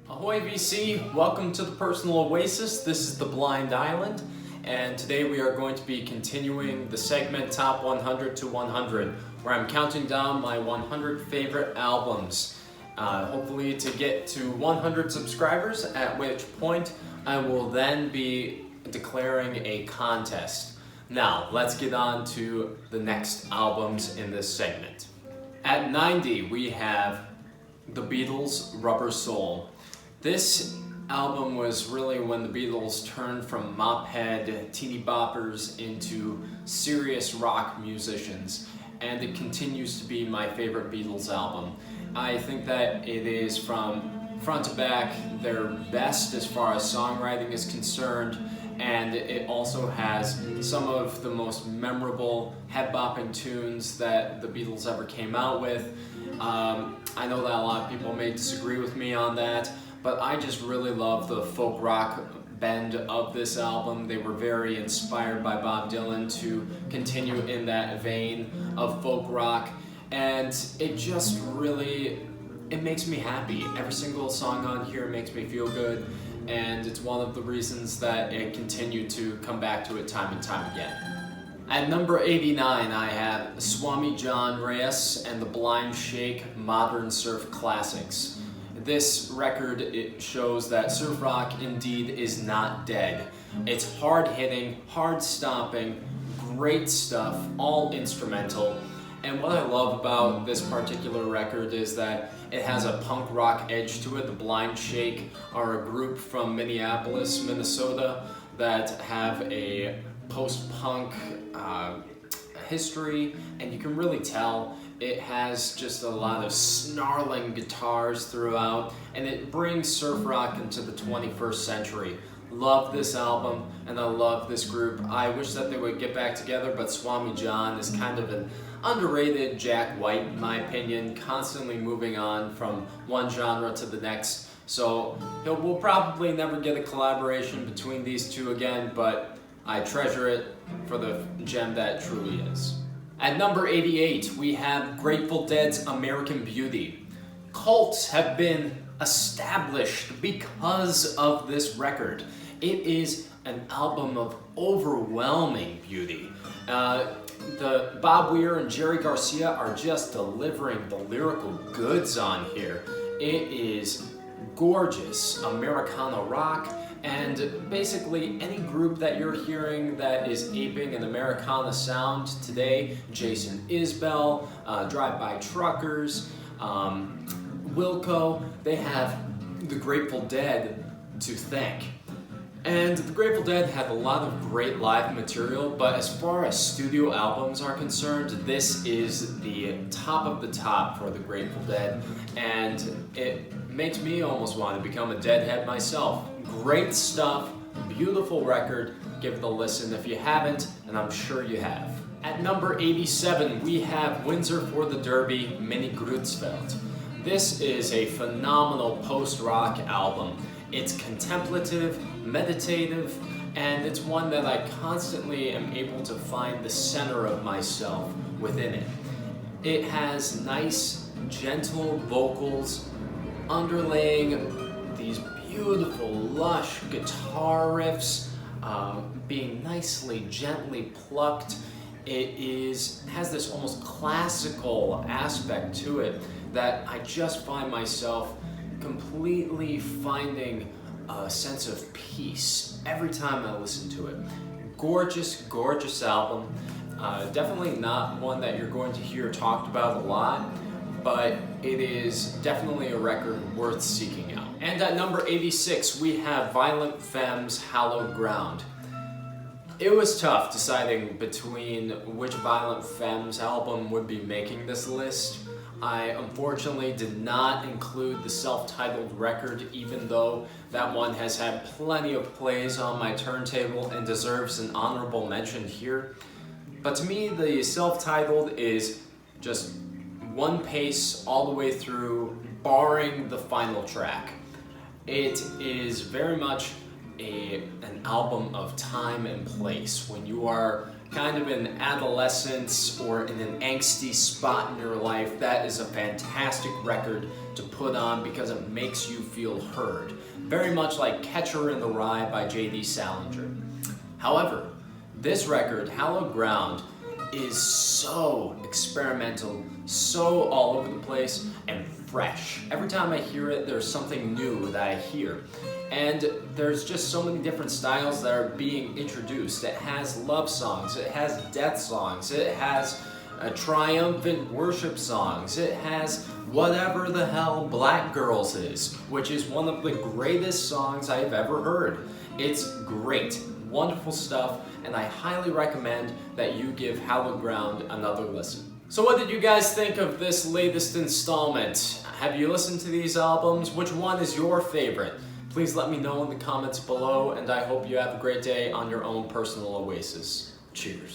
Ahoy VC, welcome to the Personal Oasis. This is the Blind Island, and today we are going to be continuing the segment Top 100 to 100, where I'm counting down my 100 favorite albums, hopefully to get to 100 subscribers, at which point I will then be declaring a contest. Now, let's get on to the next albums in this segment. At 90, we have the Beatles' Rubber Soul. This album was really when the Beatles turned from mophead teeny boppers into serious rock musicians, and it continues to be my favorite Beatles album. I think that it is, from front to back, their best as far as songwriting is concerned, and it also has some of the most memorable head-bopping tunes that the Beatles ever came out with. I know that a lot of people may disagree with me on that, but I just really love the folk rock bend of this album. They were very inspired by Bob Dylan to continue in that vein of folk rock, and it just really, it makes me happy. Every single song on here makes me feel good, and it's one of the reasons that I continue to come back to it time and time again. At number 89, I have Swami John Reyes and the Blind Shake Modern Surf Classics. This record, it shows that surf rock indeed is not dead. It's hard-hitting, hard-stomping, great stuff, all instrumental. And what I love about this particular record is that it has a punk rock edge to it. The Blind Shake are a group from Minneapolis, Minnesota, that have a post-punk history, and you can really tell it has just a lot of snarling guitars throughout, and it brings surf rock into the 21st century. Love this album, and I love this group. I wish that they would get back together, but Swami John is kind of an underrated Jack White, in my opinion, constantly moving on from one genre to the next. So we'll probably never get a collaboration between these two again, but I treasure it for the gem that it truly is. At number 88, we have Grateful Dead's American Beauty. Cults have been established because of this record. It is an album of overwhelming beauty. The Bob Weir and Jerry Garcia are just delivering the lyrical goods on here. It is gorgeous Americana rock, and basically any group that you're hearing that is aping an Americana sound today, Jason Isbell, Drive-By Truckers, Wilco, they have the Grateful Dead to thank. And the Grateful Dead had a lot of great live material, but as far as studio albums are concerned, this is the top of the top for the Grateful Dead, and it makes me almost want to become a Deadhead myself. Great stuff, beautiful record, give it a listen if you haven't, and I'm sure you have. At number 87, we have Windsor for the Derby, Minnie Greutzfeldt. This is a phenomenal post-rock album. It's contemplative, meditative, and it's one that I constantly am able to find the center of myself within it. It has nice, gentle vocals underlaying these beautiful, lush guitar riffs, being nicely, gently plucked. It has this almost classical aspect to it that I just find myself completely finding a sense of peace every time I listen to it. Gorgeous, gorgeous album. Definitely not one that you're going to hear talked about a lot, but it is definitely a record worth seeking out. And at number 86, we have Violent Femmes' Hallowed Ground. It was tough deciding between which Violent Femmes album would be making this list. I unfortunately did not include the self-titled record, even though that one has had plenty of plays on my turntable and deserves an honorable mention here. But to me, the self-titled is just one pace all the way through, barring the final track. It is very much an album of time and place. When you are kind of in adolescence or in an angsty spot in your life, that is a fantastic record to put on because it makes you feel heard. Very much like Catcher in the Rye by J.D. Salinger. However, this record, Hallowed Ground, is so experimental, so all over the place, and fresh. Every time I hear it, there's something new that I hear. And there's just so many different styles that are being introduced. It has love songs, it has death songs, it has triumphant worship songs, it has Whatever the Hell Black Girls Is, which is one of the greatest songs I've ever heard. It's great, wonderful stuff, and I highly recommend that you give Hallowed Ground another listen. So what did you guys think of this latest installment? Have you listened to these albums? Which one is your favorite? Please let me know in the comments below, and I hope you have a great day on your own personal oasis. Cheers.